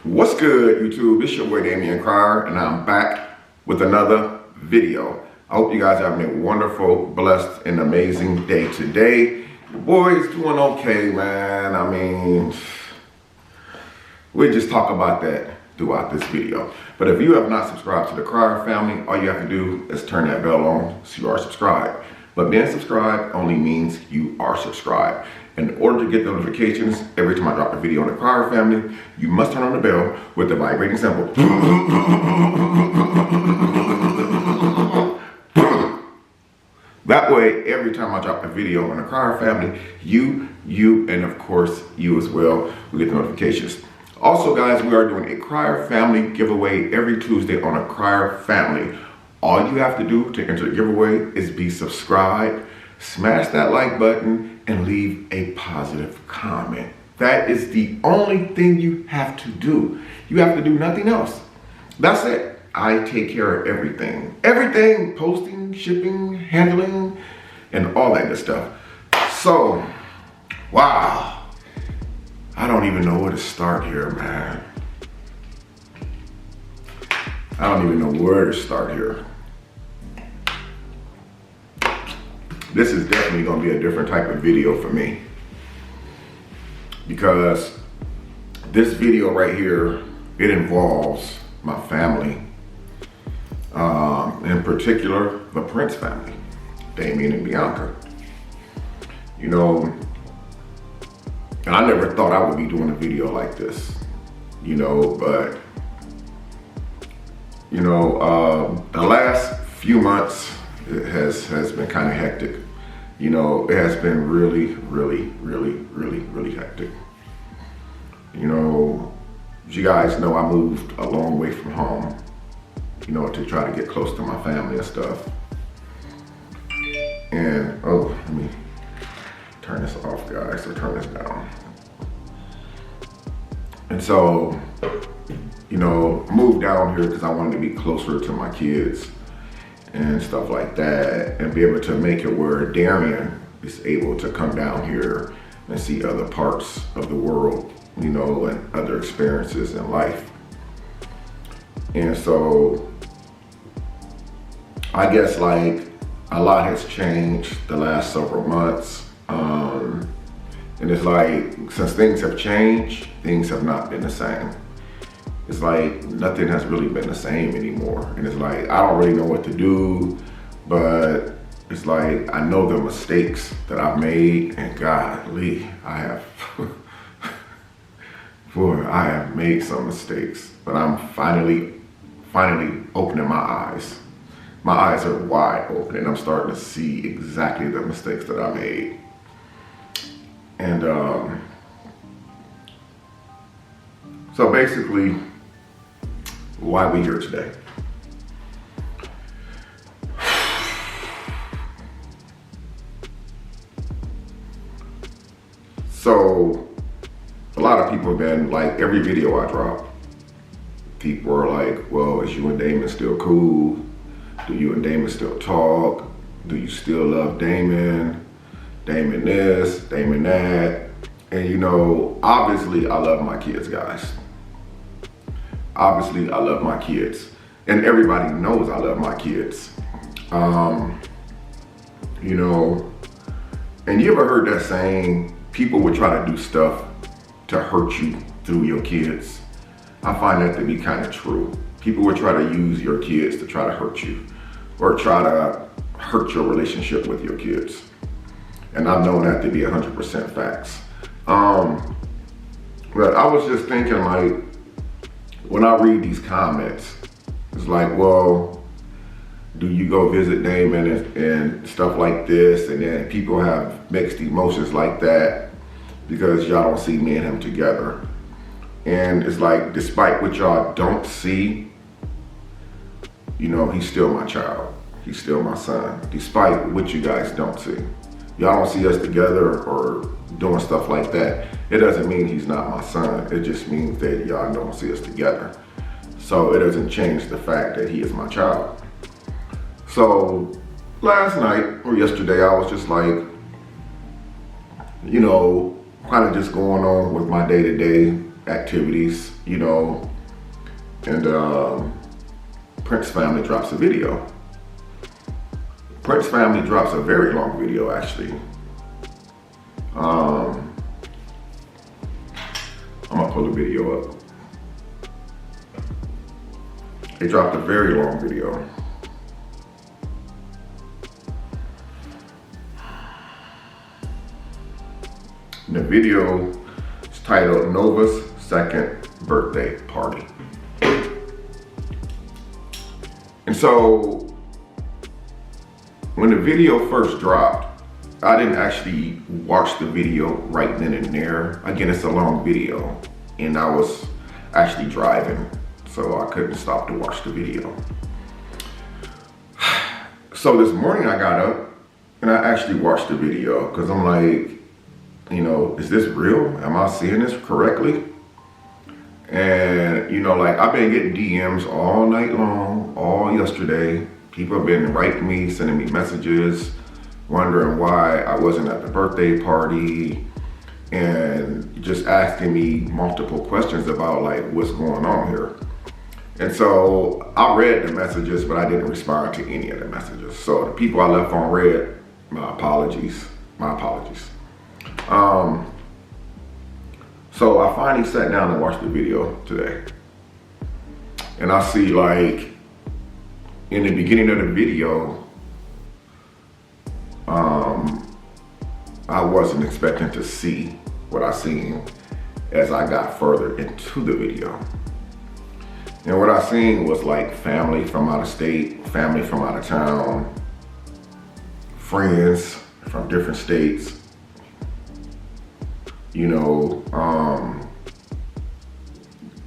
What's good, YouTube? It's your boy Damian Cryer, and I'm back with another video. I hope you guys are having a wonderful, blessed, and amazing day today. Your boy's doing okay, man. I mean, we'll just talk about that throughout this video. But if you have not subscribed to the Cryer family, all you have to do is turn that bell on so you are subscribed. But being subscribed only means you are subscribed. In order to get notifications every time I drop a video on the Cryer family, you must turn on the bell with the vibrating symbol. That way, every time I drop a video on the Cryer family, you, and of course, you as well, will get the notifications. Also, guys, we are doing a Cryer family giveaway every Tuesday on a Cryer family. All you have to do to enter the giveaway is be subscribed, smash that like button, and leave a positive comment. That is the only thing you have to do. You have to do nothing else. That's it. I take care of everything. Everything, posting, shipping, handling, and all that good stuff. So, wow. I don't even know where to start here, man. I don't even know where to start here. This is definitely gonna be a different type of video for me, because this video right here, it involves my family, in particular, the Prince family, Damian and Bianca. You know, and I never thought I would be doing a video like this, you know, but, you know, the last few months, it has been kind of hectic. You know, it has been really hectic. You know, as you guys know, I moved a long way from home, you know, to try to get close to my family and stuff. And, oh, let me turn this off, guys, or turn this down. And so, you know, I moved down here because I wanted to be closer to my kids and stuff like that, and be able to make it where Darian is able to come down here and see other parts of the world, you know, and other experiences in life. And so I guess like a lot has changed the last several months. And it's like, since things have changed, things have not been the same. It's like nothing has really been the same anymore. And it's like, I don't really know what to do, but it's like, I know the mistakes that I've made, and golly, I have, boy, I have made some mistakes, but I'm finally opening my eyes. My eyes are wide open, and I'm starting to see exactly the mistakes that I made. And so basically, why we here today? So a lot of people have been like, every video I drop, people are like, well, is you and Damon still cool? Do you and Damon still talk? Do you still love Damon? Damon this, Damon that. And you know, obviously I love my kids, guys. Obviously, I love my kids, and everybody knows I love my kids. You know, and you ever heard that saying, people would try to do stuff to hurt you through your kids? I find that to be kind of true. People would try to use your kids to try to hurt you, or try to hurt your relationship with your kids. And I've known that to be 100% facts. But I was just thinking, like, when I read these comments, it's like, well, do you go visit Damon and stuff like this? And then people have mixed emotions like that because y'all don't see me and him together. And it's like, despite what y'all don't see, you know, he's still my child. He's still my son, despite what you guys don't see. Y'all don't see us together or doing stuff like that. It doesn't mean he's not my son. It just means that y'all don't see us together. So it doesn't change the fact that he is my child. So last night or yesterday, I was just like, you know, kind of just going on with my day-to-day, activities, you know, and Prince family drops a video. Prince family drops a very long video, actually. I'm gonna pull the video up. They dropped a very long video. The video is titled Nova's Second Birthday Party. And so, when the video first dropped, I didn't actually watch the video right then and there. Again, it's a long video, and I was actually driving, so I couldn't stop to watch the video. So this morning I got up and I actually watched the video because I'm like, you know, is this real? Am I seeing this correctly? And, you know, like I've been getting DMs all night long, all yesterday. People have been writing me, sending me messages, wondering why I wasn't at the birthday party, and just asking me multiple questions about like what's going on here. And so I read the messages, but I didn't respond to any of the messages. So the people I left on read, my apologies. So I finally sat down and watched the video today. And I see like in the beginning of the video, I wasn't expecting to see what I seen as I got further into the video. And what I seen was like family from out of state, family from out of town, friends from different states, you know,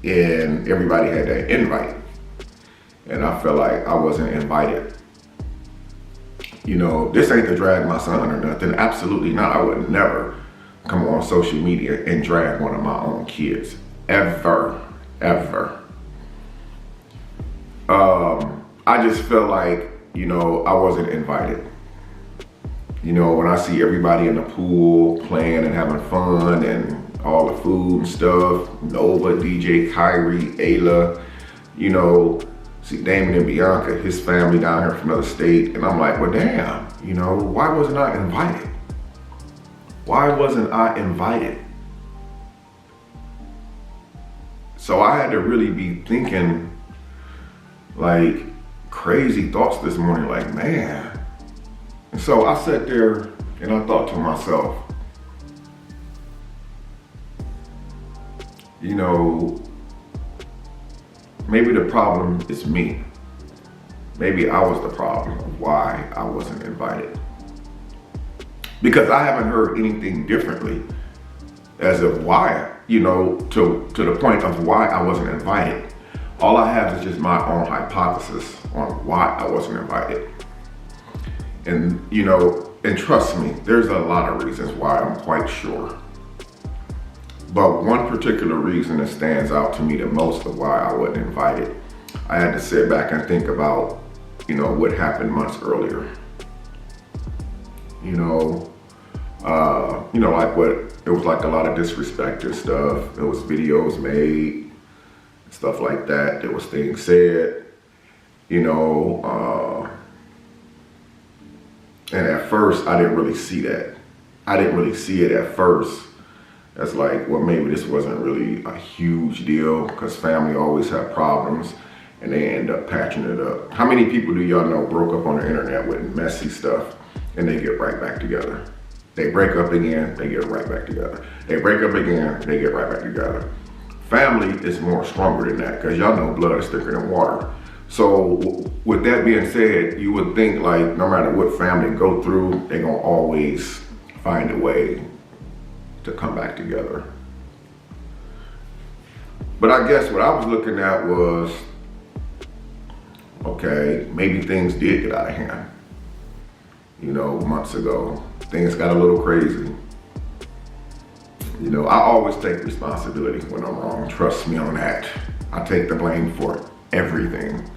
and everybody had that invite. And I felt like I wasn't invited. You know, this ain't to drag my son or nothing, absolutely not. I would never come on social media and drag one of my own kids, ever. I just felt like, you know, I wasn't invited. You know, when I see everybody in the pool playing and having fun and all the food and stuff, Nova, DJ, Kyrie, Ayla, you know, see Damon and Bianca, his family down here from another state. And I'm like, well, damn, you know, why wasn't I invited? Why wasn't I invited? So I had to really be thinking like crazy thoughts this morning, like, man. And so I sat there and I thought to myself, you know, maybe the problem is me. Maybe I was the problem of why I wasn't invited. Because I haven't heard anything differently as of why, you know, to the point of why I wasn't invited. All I have is just my own hypothesis on why I wasn't invited. And, you know, and trust me, there's a lot of reasons why, I'm quite sure. But one particular reason that stands out to me the most of why I wasn't invited, I had to sit back and think about, you know, what happened months earlier. You know, like what, it was like a lot of disrespect and stuff. There was videos made, stuff like that. There was things said, you know, and at first I didn't really see that. I didn't really see it at first. That's like, well, maybe this wasn't really a huge deal because family always have problems and they end up patching it up. How many people do y'all know broke up on the internet with messy stuff and they get right back together? They break up again, they get right back together. They break up again, they get right back together. Family is more stronger than that because y'all know blood is thicker than water. So with that being said, you would think like no matter what family go through, they're gonna always find a way to come back together. But I guess what I was looking at was, okay, maybe things did get out of hand. You know, months ago, things got a little crazy. You know, I always take responsibility when I'm wrong. Trust me on that. I take the blame for everything.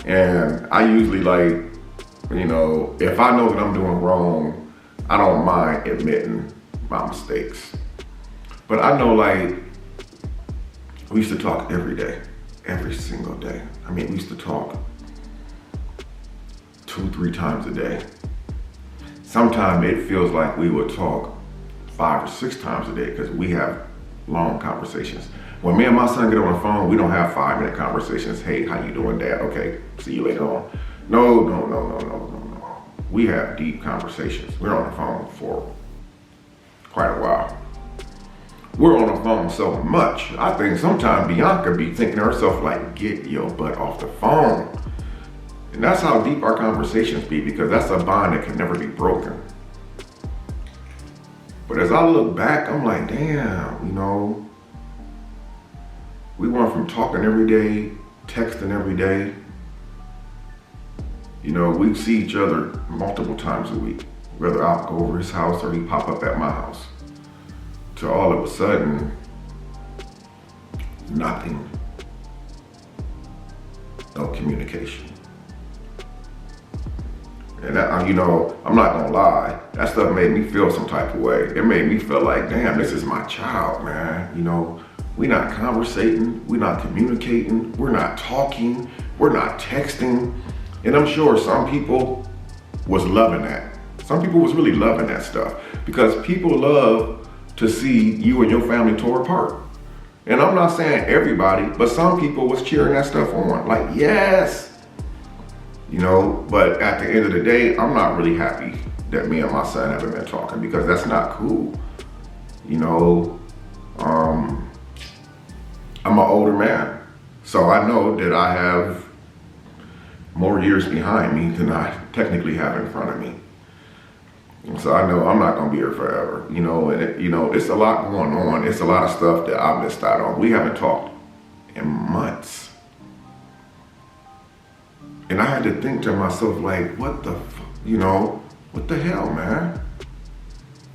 And I usually like, you know, if I know that I'm doing wrong, I don't mind admitting my mistakes. But I know like We used to talk every day, every single day. I mean, we used to talk 2-3 times a day. Sometimes it feels like we would talk 5 or 6 times a day because we have long conversations. When me and my son get on the phone, we don't have 5-minute conversations. Hey, how you doing, Dad? Okay, see you later on. No. We have deep conversations. We're on the phone for quite a while. We're on the phone so much, I think sometimes Bianca be thinking to herself like, get your butt off the phone. And that's how deep our conversations be, because that's a bond that can never be broken. But as I look back, I'm like, damn, you know, we went from talking every day, texting every day. You know, we see each other multiple times a week, whether I'll go over his house or he pop up at my house. To all of a sudden, nothing. No communication. And that, you know, I'm not gonna lie, that stuff made me feel some type of way. It made me feel like, damn, this is my child, man. You know, we're not conversating, we're not communicating, we're not talking, we're not texting. And I'm sure some people was loving that. Some people was really loving that stuff, because people love to see you and your family tore apart. And I'm not saying everybody, but some people was cheering that stuff on, like, yes. You know, but at the end of the day, I'm not really happy that me and my son haven't been talking, because that's not cool. You know, I'm an older man, so I know that I have more years behind me than I technically have in front of me. So I know I'm not gonna be here forever, you know, and you know, it's a lot going on. It's a lot of stuff that I missed out on. We haven't talked in months. And I had to think to myself, like, what the hell, man?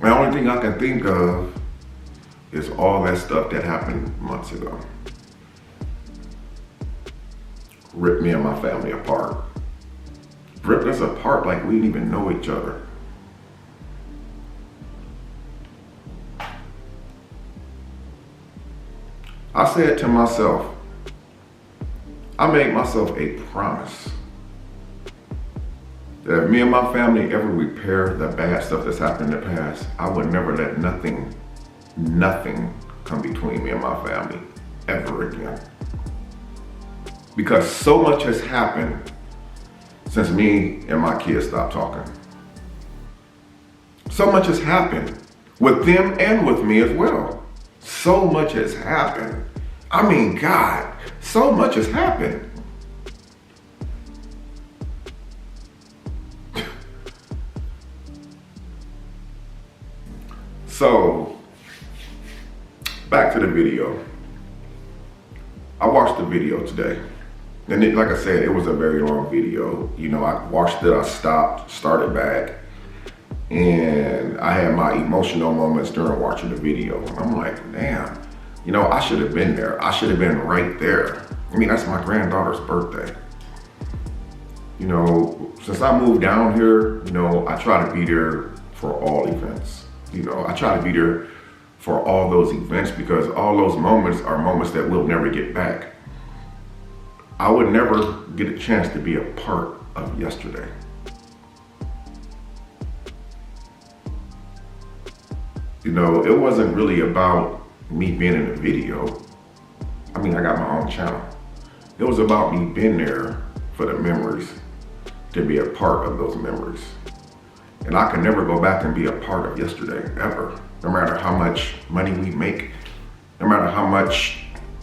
The only thing I can think of is all that stuff that happened months ago. Ripped me and my family apart. Ripped us apart like we didn't even know each other. I said to myself, I made myself a promise that if me and my family ever repair the bad stuff that's happened in the past, I would never let nothing come between me and my family ever again. Because so much has happened since me and my kids stopped talking. So much has happened with them and with me as well. So much has happened. I mean, God, so much has happened. So, back to the video. I watched the video today. And like I said, it was a very long video. You know, I watched it, I stopped, started back. And I had my emotional moments during watching the video. I'm like, damn, you know, I should have been there. I should have been right there. I mean, that's my granddaughter's birthday. You know, since I moved down here, you know, I try to be there for all events. You know, I try to be there for all those events, because all those moments are moments that we'll never get back. I would never get a chance to be a part of yesterday. You know, it wasn't really about me being in the video. I mean, I got my own channel. It was about me being there for the memories, to be a part of those memories. And I can never go back and be a part of yesterday, ever. No matter how much money we make, no matter how much,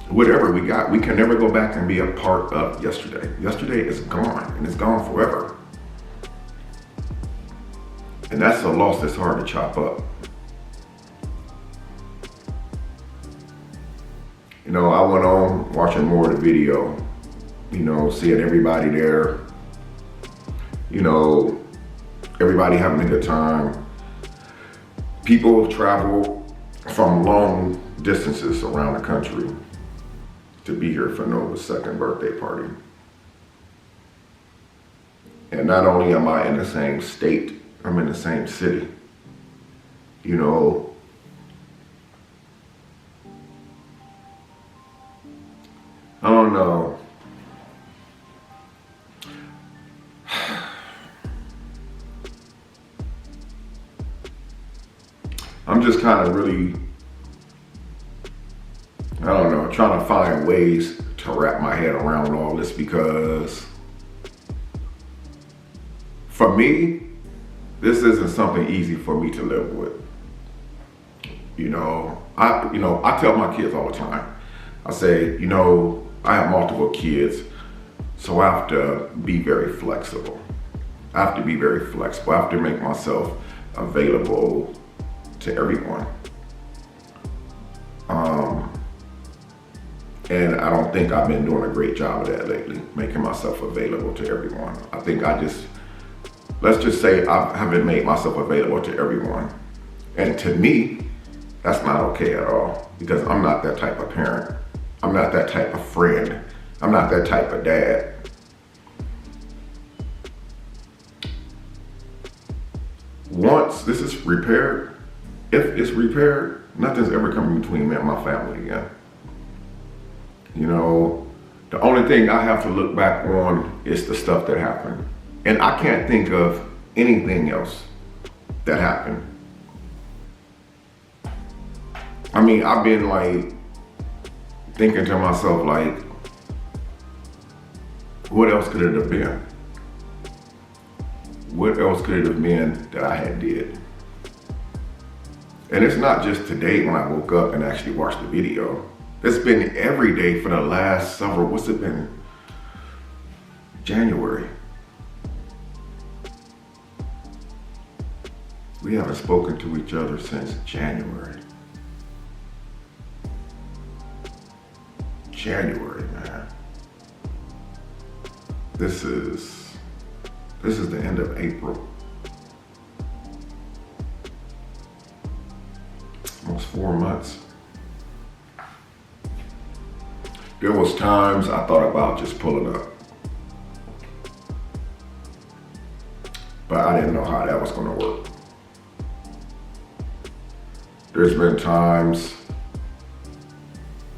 whatever we got, we can never go back and be a part of yesterday. Yesterday is gone, and it's gone forever. And that's a loss that's hard to chop up. You know, I went on watching more of the video, you know, seeing everybody there, you know, everybody having a good time. People travel from long distances around the country to be here for Nova's second birthday party. And not only am I in the same state, I'm in the same city. You know, I don't know. I'm just kind of really, I don't know, trying to find ways to wrap my head around all this, because for me, this isn't something easy for me to live with. I tell my kids all the time, I say, I have multiple kids, so I have to be very flexible. I have to be very flexible. I have to make myself available to everyone. And I don't think I've been doing a great job of that lately, making myself available to everyone. I think let's just say I haven't made myself available to everyone. And to me, that's not okay at all, because I'm not that type of parent. I'm not that type of friend. I'm not that type of dad. Once this is repaired, if it's repaired, nothing's ever coming between me and my family again. The only thing I have to look back on is the stuff that happened. And I can't think of anything else that happened. I mean, I've been like thinking to myself, like, what else could it have been? What else could it have been that I had did? And it's not just today when I woke up and actually watched the video. It's been every day for the last several, what's it been? January. We haven't spoken to each other since January. January, man. This is the end of April. Almost 4 months. There was times I thought about just pulling up, but I didn't know how that was gonna work. There's been times,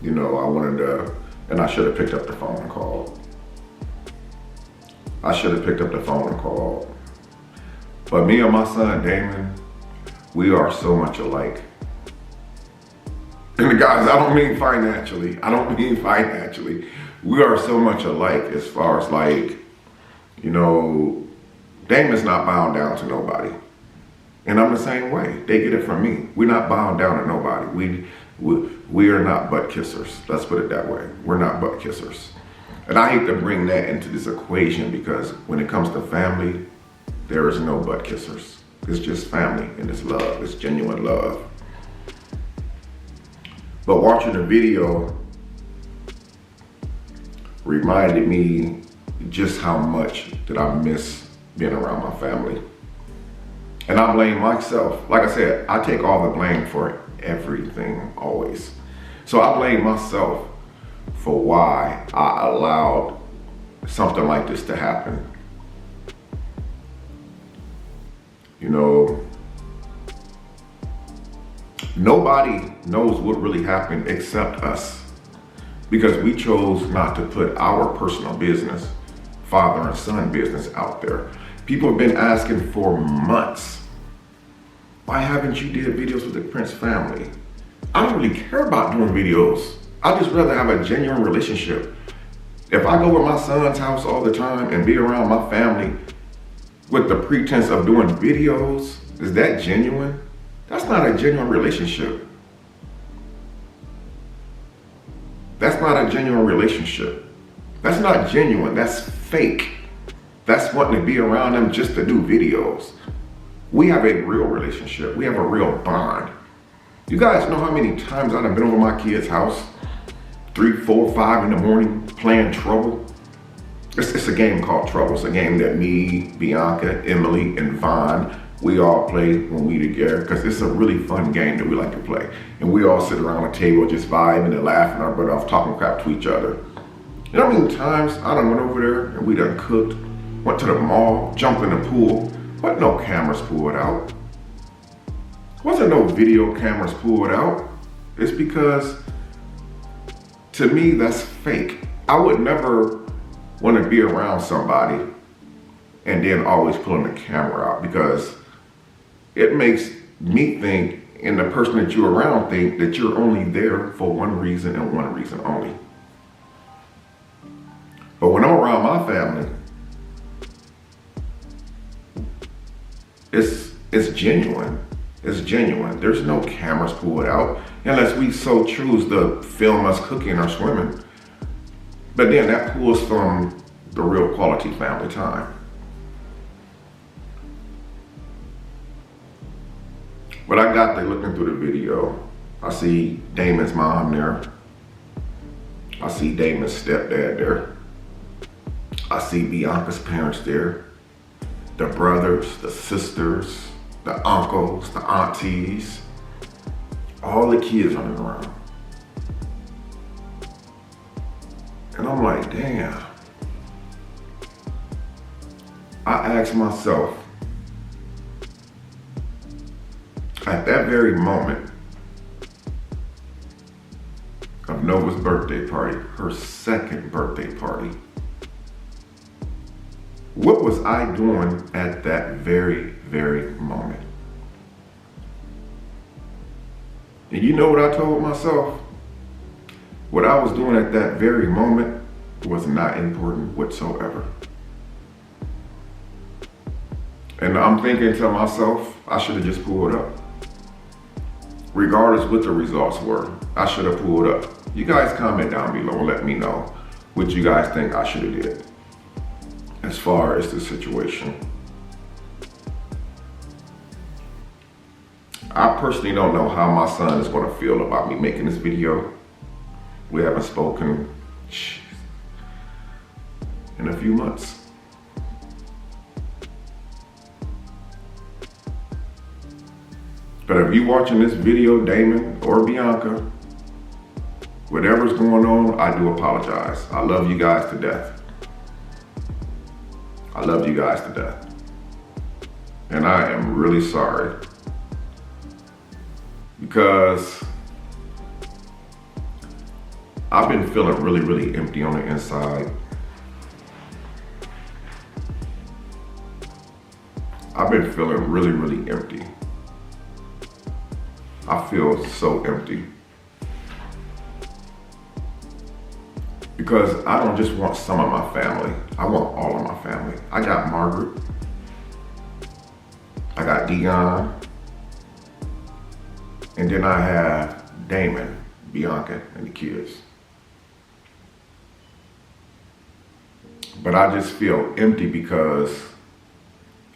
I wanted to, and I should have picked up the phone and called. But me and my son, Damon, we are so much alike. And guys, I don't mean financially. We are so much alike as far as Damon's not bound down to nobody. And I'm the same way. They get it from me. We're not bound down to nobody. We are not butt kissers. Let's put it that way. We're not butt kissers. And I hate to bring that into this equation, because when it comes to family, there is no butt kissers. It's just family, and it's love. It's genuine love. But watching the video reminded me just how much that I miss being around my family. And I blame myself. Like I said, I take all the blame for everything, always. So I blame myself for why I allowed something like this to happen. Nobody knows what really happened except us, because we chose not to put our personal business, father and son business, out there. People have been asking for months, why haven't you did videos with the Prince family? I don't really care about doing videos. I just rather have a genuine relationship. If I go to my son's house all the time and be around my family with the pretense of doing videos, is that genuine? That's not a genuine relationship. That's not a genuine relationship. That's not genuine, that's fake. That's wanting to be around them just to do videos. We have a real relationship. We have a real bond. You guys know how many times I've been over my kid's house, 3, 4, 5 in the morning, playing Trouble. It's a game called Trouble. It's a game that me, Bianca, Emily, and Vaughn, we all play when we together, because it's a really fun game that we like to play. And we all sit around a table just vibing and laughing our butt off, talking crap to each other. You know how many times I done went over there and we done cooked, went to the mall, jumped in the pool, but no cameras pulled out. Wasn't no video cameras pulled out. It's because, to me, that's fake. I would never want to be around somebody and then always pulling the camera out, because it makes me think, and the person that you're around think, that you're only there for one reason and one reason only. But when I'm around my family, it's genuine. It's genuine. There's no cameras pulled out unless we so choose to film us cooking or swimming. But then that pulls from the real quality family time. But I got there looking through the video. I see Damon's mom there. I see Damon's stepdad there. I see Bianca's parents there. The brothers, the sisters, the uncles, the aunties, all the kids running around. And I'm like, damn. I asked myself, at that very moment of Nova's birthday party, her second birthday party, what was I doing at that very, very moment? And you know what I told myself? What I was doing at that very moment was not important whatsoever. And I'm thinking to myself, I should have just pulled up. Regardless what the results were, I should have pulled up. You guys comment down below and let me know what you guys think I should have did as far as the situation. I personally don't know how my son is going to feel about me making this video. We haven't spoken in a few months. But if you're watching this video, Damon or Bianca, whatever's going on, I do apologize. I love you guys to death. I love you guys to death. And I am really sorry. Because I've been feeling really, really empty on the inside. I've been feeling really, really empty. I feel so empty. Because I don't just want some of my family. I want all of my family. I got Margaret. I got Dion. And then I have Damon, Bianca, and the kids. But I just feel empty because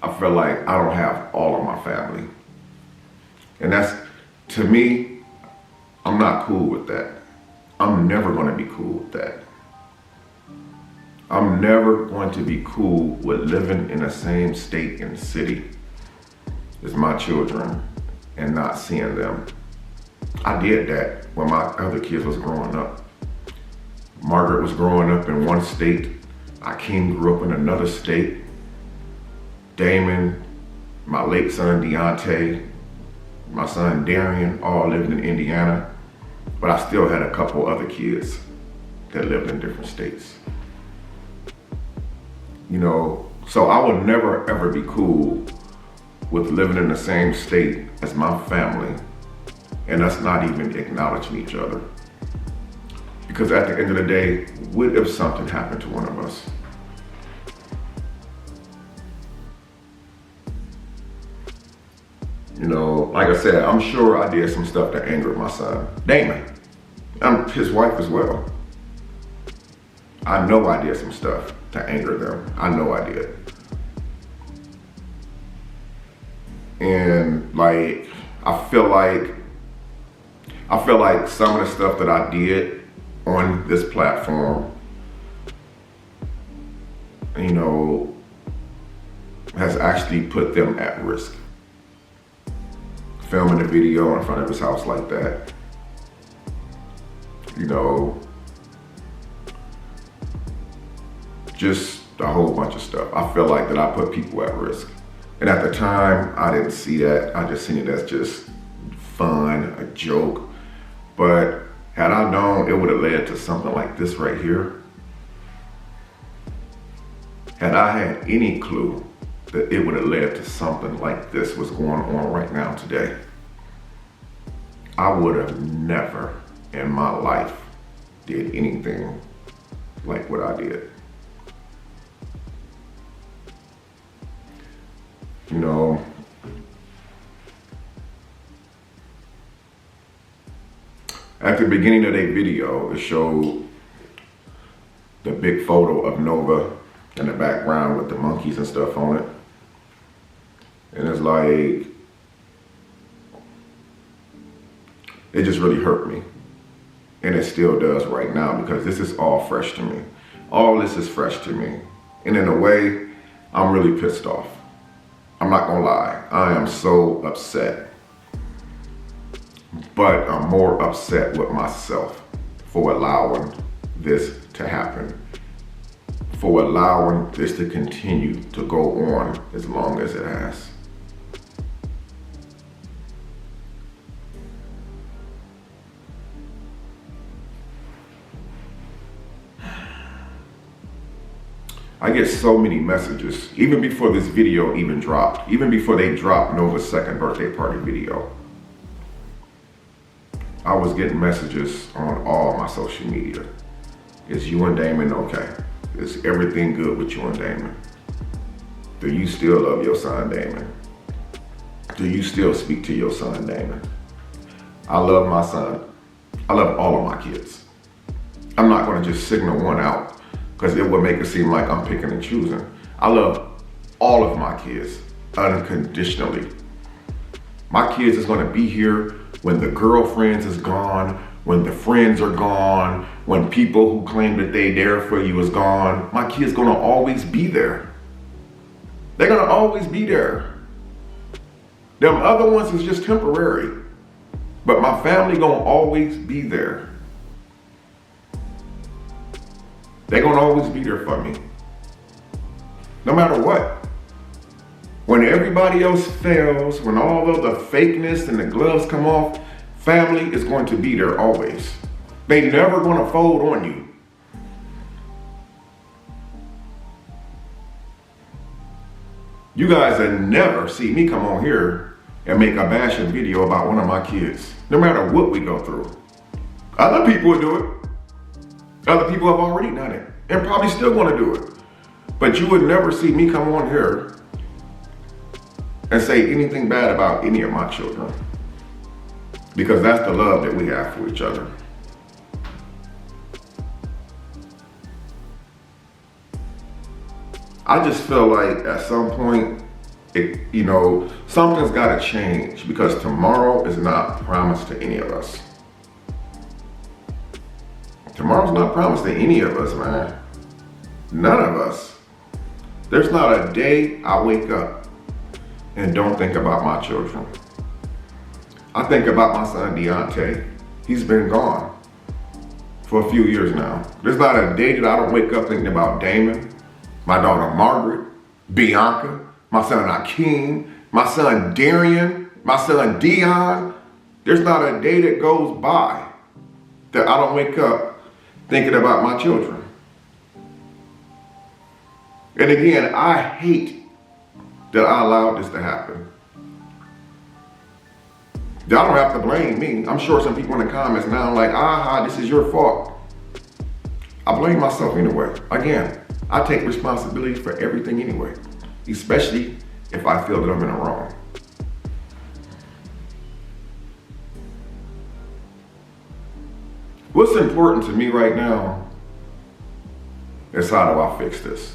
I feel like I don't have all of my family. And that's, to me, I'm not cool with that. I'm never going to be cool with that. I'm never going to be cool with living in the same state and city as my children and not seeing them. I did that when my other kids was growing up. Margaret was growing up in one state. Akeem grew up in another state. Damon, my late son Deontay, my son Darian, all lived in Indiana. But I still had a couple other kids that lived in different states. You know, so I would never ever be cool with living in the same state as my family and us not even acknowledging each other. Because at the end of the day, what if something happened to one of us? You know, like I said, I'm sure I did some stuff to anger my son, Damon. I'm his wife as well. I know I did some stuff to anger them. I know I did. And like, I feel like some of the stuff that I did on this platform, you know, has actually put them at risk. Filming a video in front of his house like that, you know, just a whole bunch of stuff. I feel like that I put people at risk. And at the time, I didn't see that. I just seen it as just fun, a joke. But had I known it would have led to something like this right here, Had I had any clue that it would have led to something like this was going on right now today, I would have never in my life did anything like what I did. You know, at the beginning of their video, it showed the big photo of Nova in the background with the monkeys and stuff on it. And it's like, it just really hurt me. And it still does right now because this is all fresh to me. All this is fresh to me. And in a way, I'm really pissed off. I'm not gonna lie, I am so upset. But I'm more upset with myself for allowing this to happen. For allowing this to continue to go on as long as it has. I get so many messages, even before this video even dropped, even before they dropped Nova's second birthday party video. I was getting messages on all my social media. Is you and Damon okay? Is everything good with you and Damon? Do you still love your son, Damon? Do you still speak to your son, Damon? I love my son. I love all of my kids. I'm not gonna just signal one out because it would make it seem like I'm picking and choosing. I love all of my kids unconditionally. My kids is gonna be here when the girlfriends is gone, when the friends are gone, when people who claim that they there for you is gone. My kids gonna always be there. They're gonna always be there. Them other ones is just temporary, but my family gonna always be there. They're gonna always be there for me, no matter what. When everybody else fails, when all of the fakeness and the gloves come off, family is going to be there always. They never gonna fold on you. You guys will never see me come on here and make a bashing video about one of my kids, no matter what we go through. Other people will do it. Other people have already done it and probably still want to do it. But you would never see me come on here and say anything bad about any of my children, because that's the love that we have for each other. I just feel like at some point, something's got to change, because tomorrow is not promised to any of us. Tomorrow's not promised to any of us, man. None of us. There's not a day I wake up and don't think about my children. I think about my son Deontay. He's been gone for a few years now. There's not a day that I don't wake up thinking about Damon, my daughter Margaret, Bianca, my son Akeem, my son Darian, my son Dion. There's not a day that goes by that I don't wake up thinking about my children. And again, I hate that I allowed this to happen. Y'all don't have to blame me. I'm sure some people in the comments now are like, this is your fault. I blame myself anyway. Again, I take responsibility for everything anyway, especially if I feel that I'm in the wrong. What's important to me right now is how do I fix this?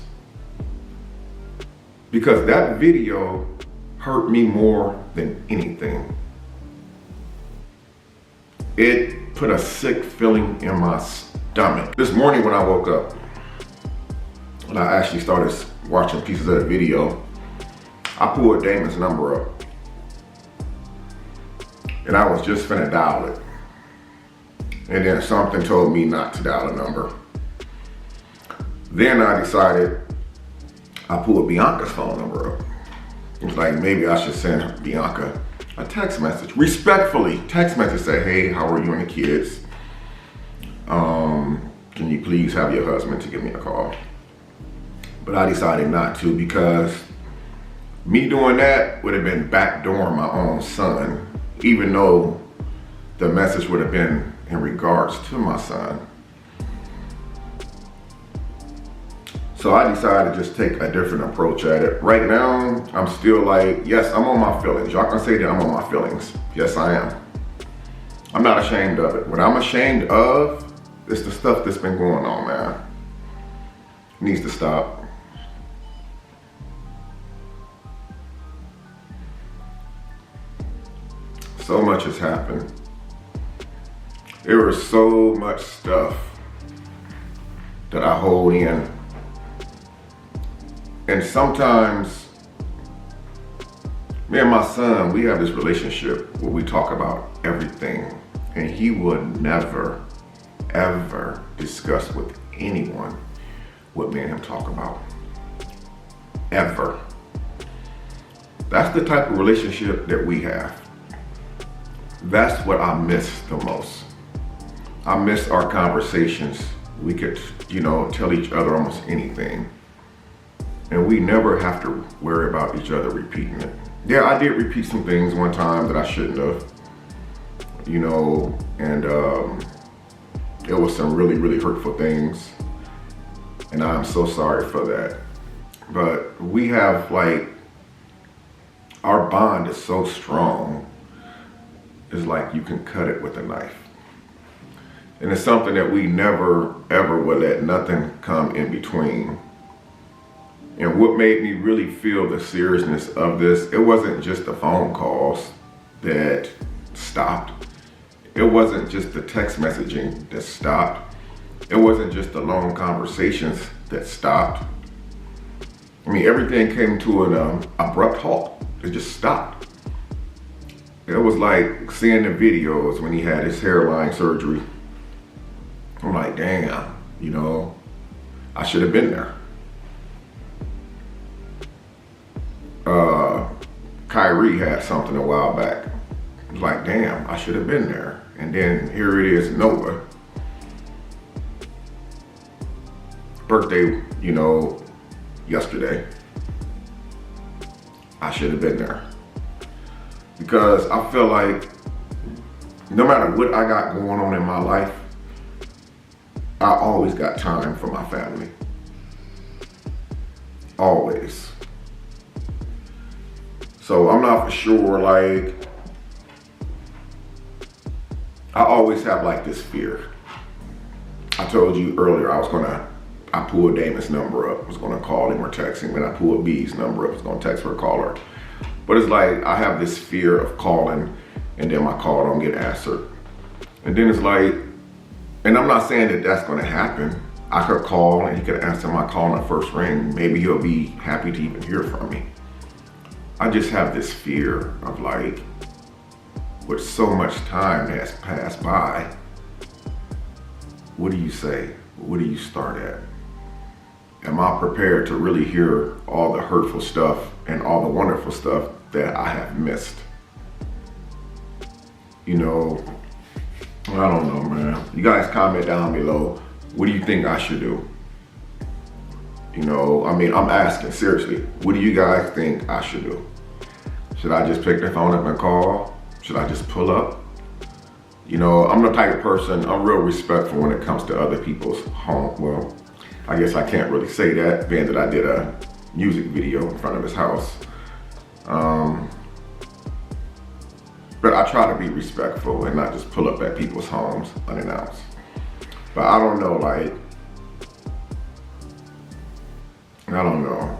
Because that video hurt me more than anything. It put a sick feeling in my stomach. This morning when I woke up, and I actually started watching pieces of the video, I pulled Damon's number up. And I was just finna dial it. And then something told me not to dial a number. Then I decided I pulled Bianca's phone number up. It was like, maybe I should send Bianca a text message. Respectfully, text message, say, hey, how are you and the kids? Can you please have your husband to give me a call? But I decided not to, because me doing that would have been backdooring my own son, even though the message would have been in regards to my son. So I decided to just take a different approach at it. Right now, I'm still like, yes, I'm on my feelings. Y'all can say that I'm on my feelings. Yes, I am. I'm not ashamed of it. What I'm ashamed of is the stuff that's been going on, man. It needs to stop. So much has happened. There is so much stuff that I hold in. And sometimes, me and my son, we have this relationship where we talk about everything. And he would never, ever discuss with anyone what me and him talk about. Ever. That's the type of relationship that we have. That's what I miss the most. I miss our conversations. We could, tell each other almost anything. And we never have to worry about each other repeating it. Yeah, I did repeat some things one time that I shouldn't have, and it was some really, really hurtful things. And I'm so sorry for that. But we have, our bond is so strong. It's like you can cut it with a knife. And it's something that we never, ever would let nothing come in between. And what made me really feel the seriousness of this, it wasn't just the phone calls that stopped. It wasn't just the text messaging that stopped. It wasn't just the long conversations that stopped. I mean, everything came to an abrupt halt. It just stopped. It was like seeing the videos when he had his hairline surgery. I'm like, damn, I should have been there. Kyrie had something a while back. It was like, damn, I should have been there. And then here it is, Nova. Birthday, yesterday. I should have been there. Because I feel like no matter what I got going on in my life, I always got time for my family. Always. So I'm not for sure, I always have this fear. I told you earlier I pulled Damon's number up, I was gonna call him or text him, and I pulled B's number up, I was gonna text her or call her. But it's like, I have this fear of calling and then my call don't get answered. And then it's like, and I'm not saying that that's gonna happen. I could call and he could answer my call on the first ring. Maybe he'll be happy to even hear from me. I just have this fear of with so much time has passed by, what do you say? Where do you start at? Am I prepared to really hear all the hurtful stuff and all the wonderful stuff that I have missed? I don't know, man. You guys comment down below. What do you think I should do? I'm asking, seriously, what do you guys think I should do? Should I just pick the phone up and call? Should I just pull up? I'm the type of person, I'm real respectful when it comes to other people's home. Well, I guess I can't really say that, being that I did a music video in front of his house. But I try to be respectful and not just pull up at people's homes unannounced. But I don't know, I don't know.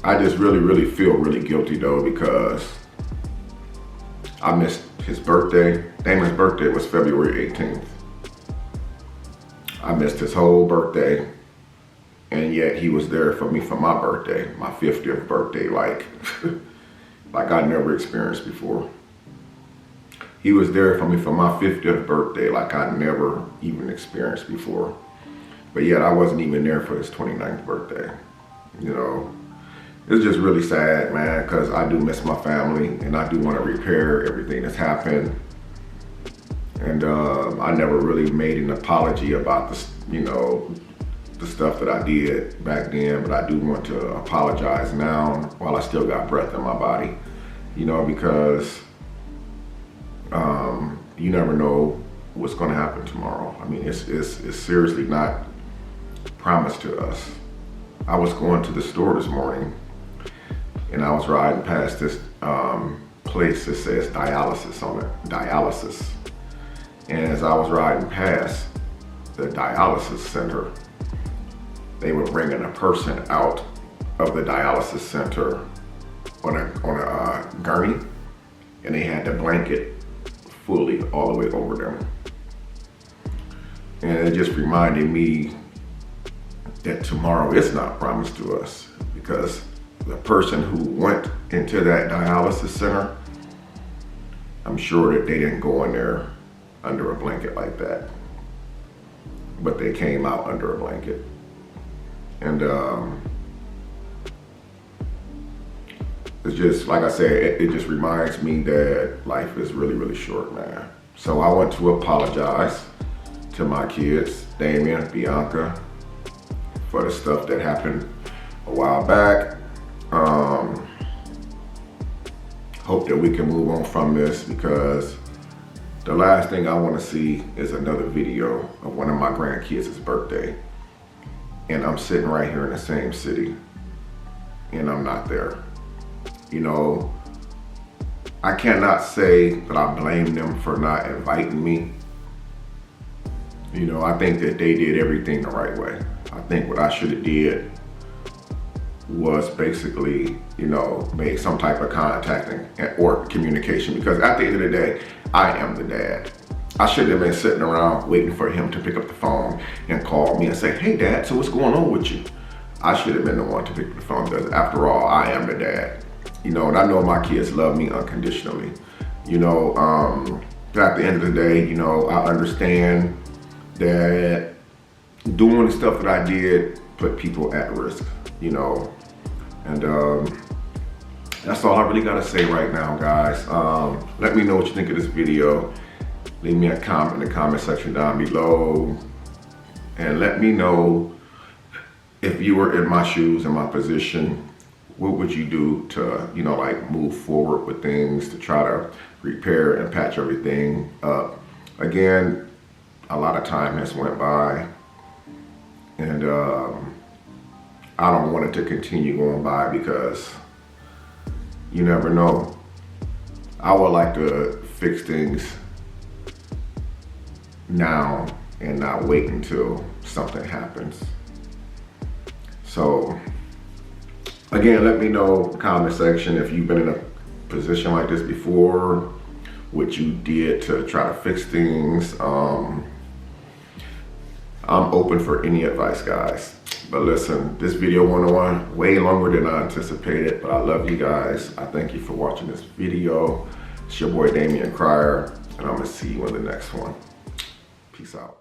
I just really, really feel really guilty though, because I missed his birthday. Damon's birthday was February 18th. I missed his whole birthday, and yet he was there for me for my birthday, my 50th birthday, like I never experienced before. He was there for me for my 50th birthday like I never even experienced before. But yet I wasn't even there for his 29th birthday, It's just really sad, man, because I do miss my family and I do want to repair everything that's happened. And I never really made an apology about this, the stuff that I did back then, but I do want to apologize now while I still got breath in my body, because you never know what's going to happen tomorrow. I mean, it's seriously not promised to us. I was going to the store this morning and I was riding past this place that says dialysis on it, dialysis. And as I was riding past the dialysis center, they were bringing a person out of the dialysis center on a gurney, and they had the blanket fully all the way over them. And it just reminded me that tomorrow is not promised to us, because the person who went into that dialysis center, I'm sure that they didn't go in there under a blanket like that, but they came out under a blanket. And it's just, like I said, it just reminds me that life is really, really short, man. So I want to apologize to my kids, Damien, Bianca, for the stuff that happened a while back. Hope that we can move on from this, because the last thing I want to see is another video of one of my grandkids' birthday, and I'm sitting right here in the same city and I'm not there. I cannot say that I blame them for not inviting me. I think that they did everything the right way. I think what I should have did was basically, made some type of contact or communication, because at the end of the day, I am the dad. I shouldn't have been sitting around waiting for him to pick up the phone and call me and say, "Hey Dad, so what's going on with you?" I should have been the one to pick up the phone, because after all, I am the dad. And I know my kids love me unconditionally. At the end of the day, I understand that doing the stuff that I did put people at risk, and that's all I really gotta say right now, guys. Let me know what you think of this video. Leave me a comment in the comment section down below, and let me know, if you were in my shoes, in my position, what would you do to, move forward with things, to try to repair and patch everything up. Again, a lot of time has went by, and I don't want it to continue going by, because you never know. I would like to fix things now and not wait until something happens. So again, let me know in the comment section if you've been in a position like this before, what you did to try to fix things. I'm open for any advice, guys. But listen, this video went on way longer than I anticipated, but I love you guys. I thank you for watching this video. It's your boy Damien Cryer, and I'm gonna see you in the next one. Peace out.